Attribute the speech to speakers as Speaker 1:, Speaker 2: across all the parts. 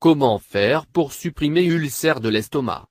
Speaker 1: Comment faire pour supprimer ulcère de l'estomac?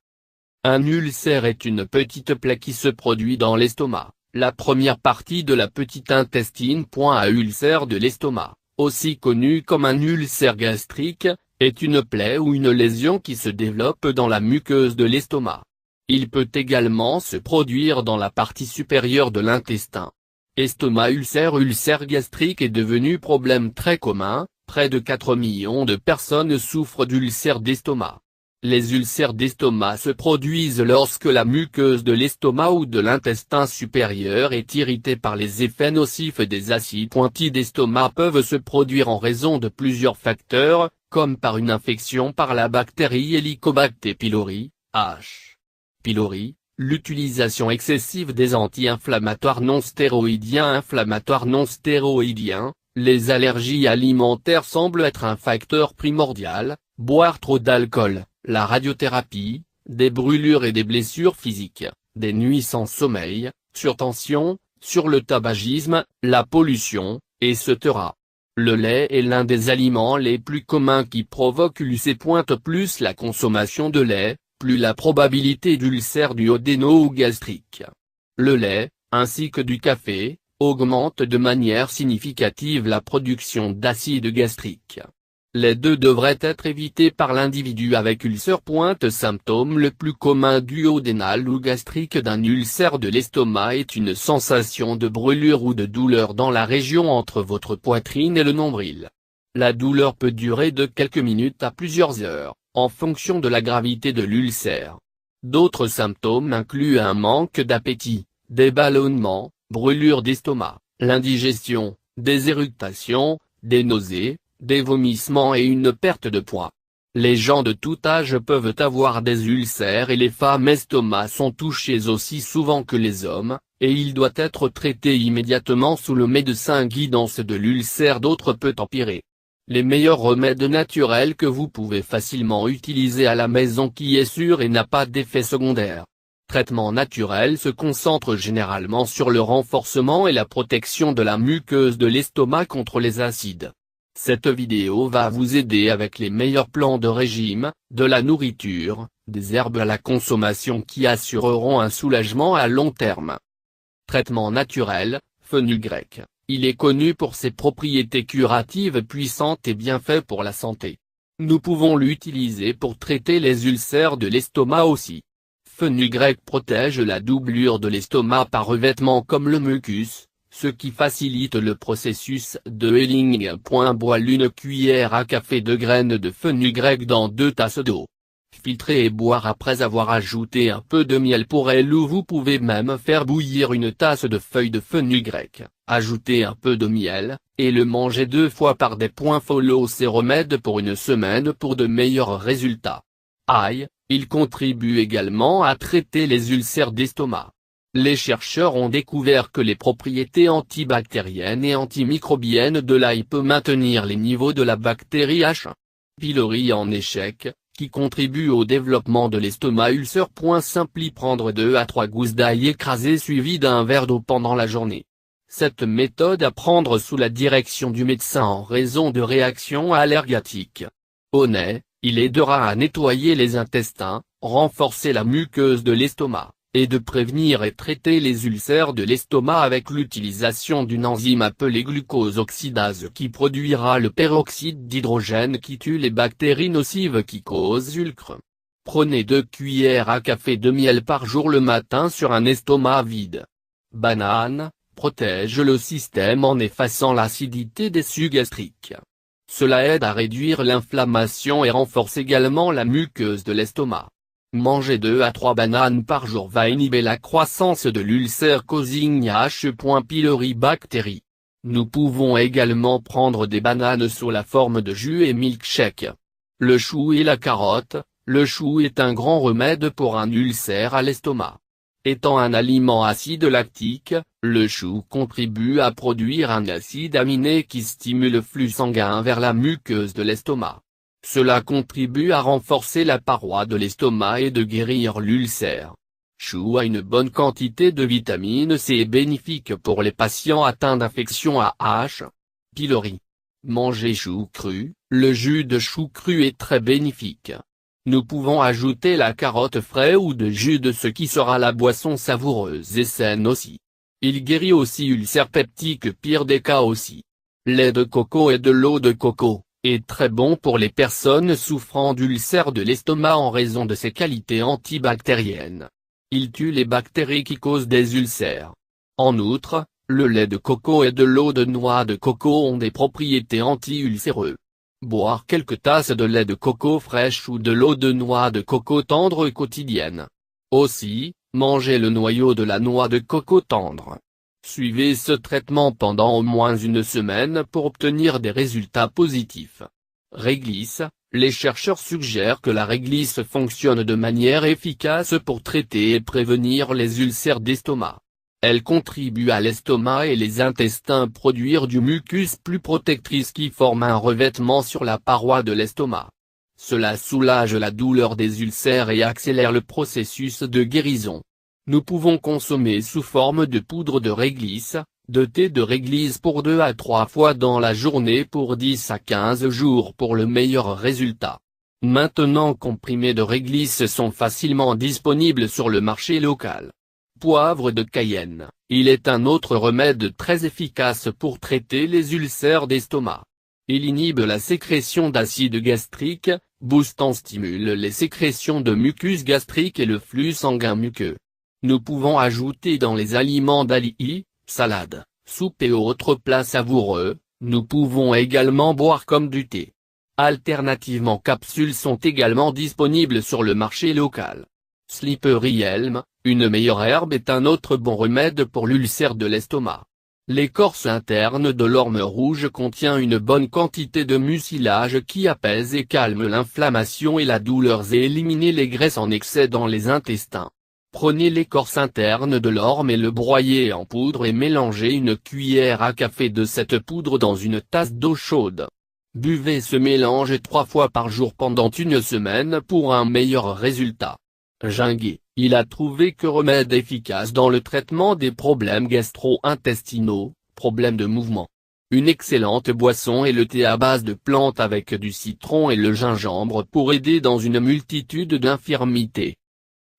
Speaker 1: Un ulcère est une petite plaie qui se produit dans l'estomac, la première partie de la petite intestine. À ulcère de l'estomac, aussi connu comme un ulcère gastrique, est une plaie ou une lésion qui se développe dans la muqueuse de l'estomac. Il peut également se produire dans la partie supérieure de l'intestin. Estomac ulcère gastrique est devenu problème très commun, près de 4 millions de personnes souffrent d'ulcères d'estomac. Les ulcères d'estomac se produisent lorsque la muqueuse de l'estomac ou de l'intestin supérieur est irritée par les effets nocifs des acides. D'estomac peuvent se produire en raison de plusieurs facteurs, comme par une infection par la bactérie Helicobacter pylori, H. pylori, l'utilisation excessive des anti-inflammatoires non stéroïdiens. Les allergies alimentaires semblent être un facteur primordial, boire trop d'alcool, la radiothérapie, des brûlures et des blessures physiques, des nuits sans sommeil, surtension, sur le tabagisme, la pollution, etc. Le lait est l'un des aliments les plus communs qui provoque l'ulcère. Plus la consommation de lait, plus la probabilité d'ulcère duodénal ou gastrique. Le lait, ainsi que du café, augmente de manière significative la production d'acide gastrique. Les deux devraient être évités par l'individu avec ulcère. Symptôme le plus commun duodénal ou gastrique d'un ulcère de l'estomac est une sensation de brûlure ou de douleur dans la région entre votre poitrine et le nombril. La douleur peut durer de quelques minutes à plusieurs heures, en fonction de la gravité de l'ulcère. D'autres symptômes incluent un manque d'appétit, des ballonnements, brûlure d'estomac, l'indigestion, des éructations, des nausées, des vomissements et une perte de poids. Les gens de tout âge peuvent avoir des ulcères et les femmes estomac sont touchées aussi souvent que les hommes, et il doit être traité immédiatement sous le médecin guidance de l'ulcère. D'autres peut empirer. Les meilleurs remèdes naturels que vous pouvez facilement utiliser à la maison qui est sûr et n'a pas d'effet secondaire. Traitement naturel se concentre généralement sur le renforcement et la protection de la muqueuse de l'estomac contre les acides. Cette vidéo va vous aider avec les meilleurs plans de régime, de la nourriture, des herbes à la consommation qui assureront un soulagement à long terme. Traitement naturel, fenugrec. Il est connu pour ses propriétés curatives puissantes et bienfaits pour la santé. Nous pouvons l'utiliser pour traiter les ulcères de l'estomac aussi. Fenugrec protège la doublure de l'estomac par revêtement comme le mucus, ce qui facilite le processus de healing. Boile une cuillère à café de graines de fenugrec dans 2 tasses d'eau. Filtrer et boire après avoir ajouté un peu de miel pour elle ou vous pouvez même faire bouillir une tasse de feuilles de fenugrec, ajouter un peu de miel, et le manger 2 fois par des. Follow ces remèdes pour une semaine pour de meilleurs résultats. Ail, il contribue également à traiter les ulcères d'estomac. Les chercheurs ont découvert que les propriétés antibactériennes et antimicrobiennes de l'ail peuvent maintenir les niveaux de la bactérie H. pylori en échec, qui contribue au développement de l'estomac ulcère. Simply prendre 2 à 3 gousses d'ail écrasées suivies d'un verre d'eau pendant la journée. Cette méthode à prendre sous la direction du médecin en raison de réactions allergatiques. Au nez, il aidera à nettoyer les intestins, renforcer la muqueuse de l'estomac, et de prévenir et traiter les ulcères de l'estomac avec l'utilisation d'une enzyme appelée glucose oxydase qui produira le peroxyde d'hydrogène qui tue les bactéries nocives qui causent ulcère. Prenez 2 cuillères à café de miel par jour le matin sur un estomac vide. Banane, protège le système en effaçant l'acidité des sucs gastriques. Cela aide à réduire l'inflammation et renforce également la muqueuse de l'estomac. Manger 2 à 3 bananes par jour va inhiber la croissance de l'ulcère causing H. pylori bactérie. Nous pouvons également prendre des bananes sous la forme de jus et milkshake. Le chou et la carotte. Le chou est un grand remède pour un ulcère à l'estomac. Étant un aliment acide lactique, le chou contribue à produire un acide aminé qui stimule le flux sanguin vers la muqueuse de l'estomac. Cela contribue à renforcer la paroi de l'estomac et de guérir l'ulcère. Chou a une bonne quantité de vitamine C et bénéfique pour les patients atteints d'infection à H. pylori. Manger chou cru, le jus de chou cru est très bénéfique. Nous pouvons ajouter la carotte fraîche ou de jus de ce qui sera la boisson savoureuse et saine aussi. Il guérit aussi ulcères peptiques pire des cas aussi. Lait de coco et de l'eau de coco est très bon pour les personnes souffrant d'ulcères de l'estomac en raison de ses qualités antibactériennes. Il tue les bactéries qui causent des ulcères. En outre, le lait de coco et de l'eau de noix de coco ont des propriétés anti-ulcéreuses. Boire quelques tasses de lait de coco fraîche ou de l'eau de noix de coco tendre quotidienne. Aussi, mangez le noyau de la noix de coco tendre. Suivez ce traitement pendant au moins une semaine pour obtenir des résultats positifs. Réglisse, les chercheurs suggèrent que la réglisse fonctionne de manière efficace pour traiter et prévenir les ulcères d'estomac. Elle contribue à l'estomac et les intestins produire du mucus plus protectrice qui forme un revêtement sur la paroi de l'estomac. Cela soulage la douleur des ulcères et accélère le processus de guérison. Nous pouvons consommer sous forme de poudre de réglisse, de thé de réglisse pour 2 à 3 fois dans la journée pour 10 à 15 jours pour le meilleur résultat. Maintenant comprimés de réglisse sont facilement disponibles sur le marché local. Poivre de Cayenne, il est un autre remède très efficace pour traiter les ulcères d'estomac. Il inhibe la sécrétion d'acide gastrique, boostant stimule les sécrétions de mucus gastrique et le flux sanguin muqueux. Nous pouvons ajouter dans les aliments d'ali, salades, soupes et autres plats savoureux, nous pouvons également boire comme du thé. Alternativement capsules sont également disponibles sur le marché local. Slippery Elm, une meilleure herbe est un autre bon remède pour l'ulcère de l'estomac. L'écorce interne de l'orme rouge contient une bonne quantité de mucilage qui apaise et calme l'inflammation et la douleur et élimine les graisses en excès dans les intestins. Prenez l'écorce interne de l'orme et le broyez en poudre et mélangez une cuillère à café de cette poudre dans une tasse d'eau chaude. Buvez ce mélange 3 fois par jour pendant une semaine pour un meilleur résultat. Ginguet, il a trouvé que remède efficace dans le traitement des problèmes gastro-intestinaux, problèmes de mouvement. Une excellente boisson est le thé à base de plantes avec du citron et le gingembre pour aider dans une multitude d'infirmités.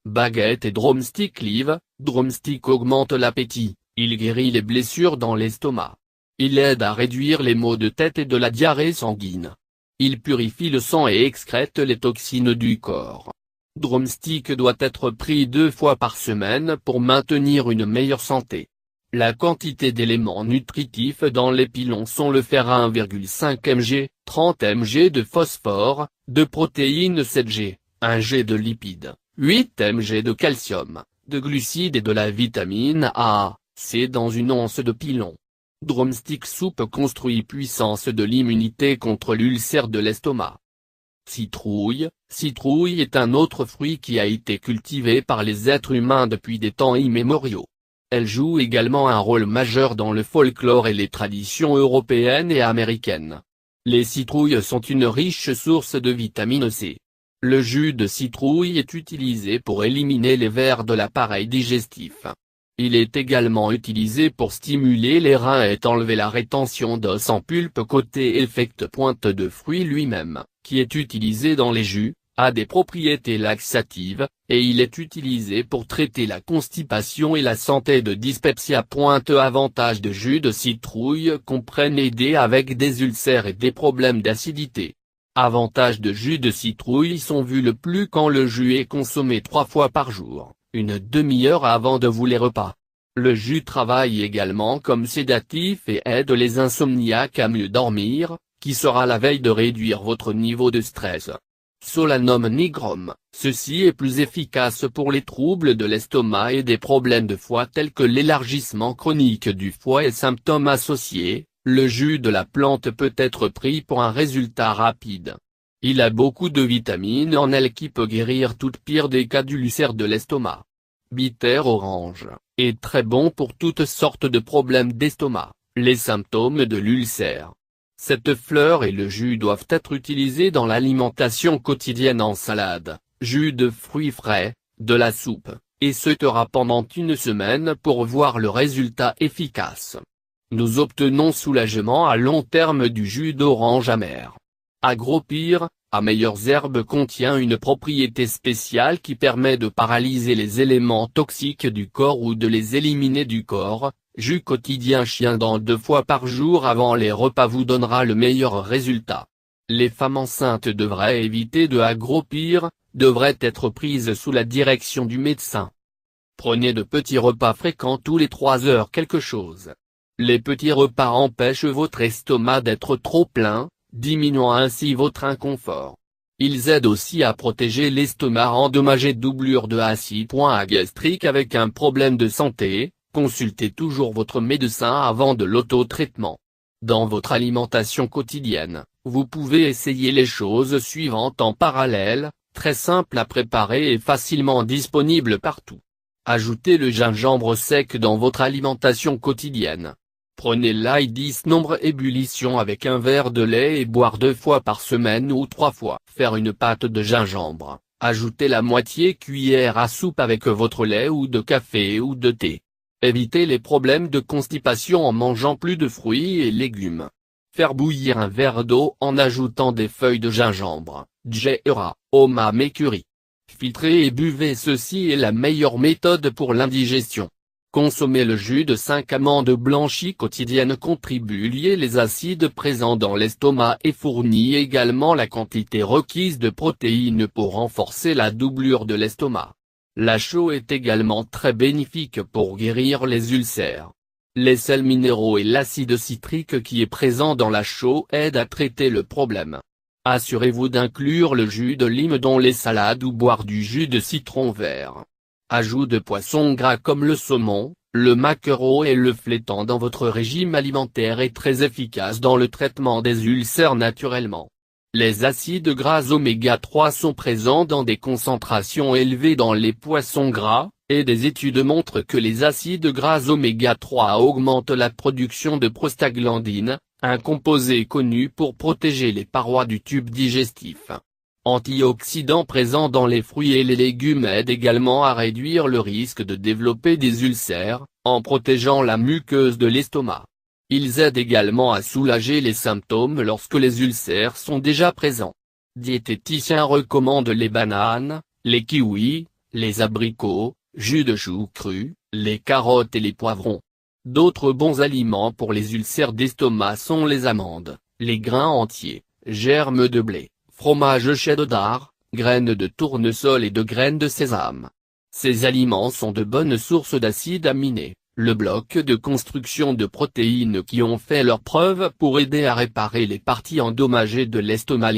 Speaker 1: Baguette et drumstick live, drumstick augmente l'appétit, il guérit les blessures dans l'estomac. Il aide à réduire les maux de tête et de la diarrhée sanguine. Il purifie le sang et excrète les toxines du corps. Drumstick doit être pris 2 fois par semaine pour maintenir une meilleure santé. La quantité d'éléments nutritifs dans les pilons sont le fer à 1,5 mg, 30 mg de phosphore, de protéines 7 g, 1 g de lipides, 8 mg de calcium, de glucides et de la vitamine A, C dans une once de pilon. Drumstick soupe construit puissance de l'immunité contre l'ulcère de l'estomac. Citrouille, citrouille est un autre fruit qui a été cultivé par les êtres humains depuis des temps immémoriaux. Elle joue également un rôle majeur dans le folklore et les traditions européennes et américaines. Les citrouilles sont une riche source de vitamine C. Le jus de citrouille est utilisé pour éliminer les vers de l'appareil digestif. Il est également utilisé pour stimuler les reins et enlever la rétention d'os en pulpe côté effect pointe de fruit lui-même, qui est utilisé dans les jus, a des propriétés laxatives, et il est utilisé pour traiter la constipation et la santé de dyspepsia. Avantages de jus de citrouille comprennent aider avec des ulcères et des problèmes d'acidité. Avantages de jus de citrouille sont vus le plus quand le jus est consommé 3 fois par jour, une demi-heure avant de vous les repas. Le jus travaille également comme sédatif et aide les insomniaques à mieux dormir, qui sera la veille de réduire votre niveau de stress. Solanum nigrum, ceci est plus efficace pour les troubles de l'estomac et des problèmes de foie tels que l'élargissement chronique du foie et symptômes associés. Le jus de la plante peut être pris pour un résultat rapide. Il a beaucoup de vitamines en elle qui peut guérir toute pire des cas d'ulcère de l'estomac. Bitter orange, est très bon pour toutes sortes de problèmes d'estomac, les symptômes de l'ulcère. Cette fleur et le jus doivent être utilisés dans l'alimentation quotidienne en salade, jus de fruits frais, de la soupe, et sautera pendant une semaine pour voir le résultat efficace. nous obtenons soulagement à long terme du jus d'orange amer. Agropyre, à meilleures herbes contient une propriété spéciale qui permet de paralyser les éléments toxiques du corps ou de les éliminer du corps. Jus quotidien chien dent 2 fois par jour avant les repas vous donnera le meilleur résultat. Les femmes enceintes devraient éviter de Agropyre, devraient être prises sous la direction du médecin. Prenez de petits repas fréquents tous les 3 heures quelque chose. Les petits repas empêchent votre estomac d'être trop plein, diminuant ainsi votre inconfort. Ils aident aussi à protéger l'estomac endommagé. Doublure de acide. Gastrique avec un problème de santé, consultez toujours votre médecin avant de l'auto-traitement. Dans votre alimentation quotidienne, vous pouvez essayer les choses suivantes en parallèle, très simples à préparer et facilement disponibles partout. Ajoutez le gingembre sec dans votre alimentation quotidienne. Prenez l'ail 10 nombre ébullition avec un verre de lait et boire 2 fois par semaine ou 3 fois. Faire une pâte de gingembre, ajoutez la moitié cuillère à soupe avec votre lait ou de café ou de thé. Évitez les problèmes de constipation en mangeant plus de fruits et légumes. Faire bouillir un verre d'eau en ajoutant des feuilles de gingembre, Gera, Omam et curry. Filtrez et buvez, ceci est la meilleure méthode pour l'indigestion. Consommer le jus de 5 amandes blanchies quotidiennes contribue à lier les acides présents dans l'estomac et fournit également la quantité requise de protéines pour renforcer la doublure de l'estomac. La chaux est également très bénéfique pour guérir les ulcères. Les sels minéraux et l'acide citrique qui est présent dans la chaux aident à traiter le problème. Assurez-vous d'inclure le jus de lime dans les salades ou boire du jus de citron vert. Ajout de poissons gras comme le saumon, le maquereau et le flétan dans votre régime alimentaire est très efficace dans le traitement des ulcères naturellement. Les acides gras oméga 3 sont présents dans des concentrations élevées dans les poissons gras, et des études montrent que les acides gras oméga 3 augmentent la production de prostaglandine, un composé connu pour protéger les parois du tube digestif. Antioxydants présents dans les fruits et les légumes aident également à réduire le risque de développer des ulcères, en protégeant la muqueuse de l'estomac. Ils aident également à soulager les symptômes lorsque les ulcères sont déjà présents. Diététicien recommande les bananes, les kiwis, les abricots, jus de chou cru, les carottes et les poivrons. D'autres bons aliments pour les ulcères d'estomac sont les amandes, les grains entiers, germes de blé, fromage cheddar, graines de tournesol et de graines de sésame. Ces aliments sont de bonnes sources d'acides aminés, le bloc de construction de protéines qui ont fait leurs preuves pour aider à réparer les parties endommagées de l'estomac.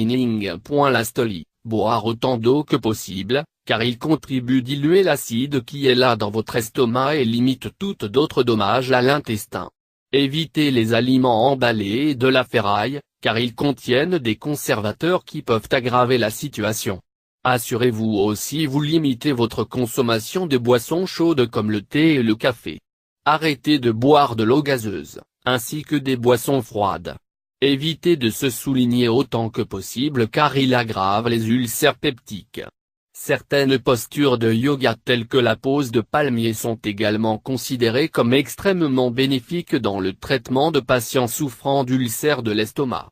Speaker 1: Lastoli, boire autant d'eau que possible, car il contribue à diluer l'acide qui est là dans votre estomac et limite tout d'autres dommages à l'intestin. Évitez les aliments emballés et de la ferraille, car ils contiennent des conservateurs qui peuvent aggraver la situation. Assurez-vous aussi vous limitez votre consommation de boissons chaudes comme le thé et le café. Arrêtez de boire de l'eau gazeuse, ainsi que des boissons froides. Évitez de se souligner autant que possible car il aggrave les ulcères peptiques. Certaines postures de yoga telles que la pose de palmier sont également considérées comme extrêmement bénéfiques dans le traitement de patients souffrant d'ulcères de l'estomac.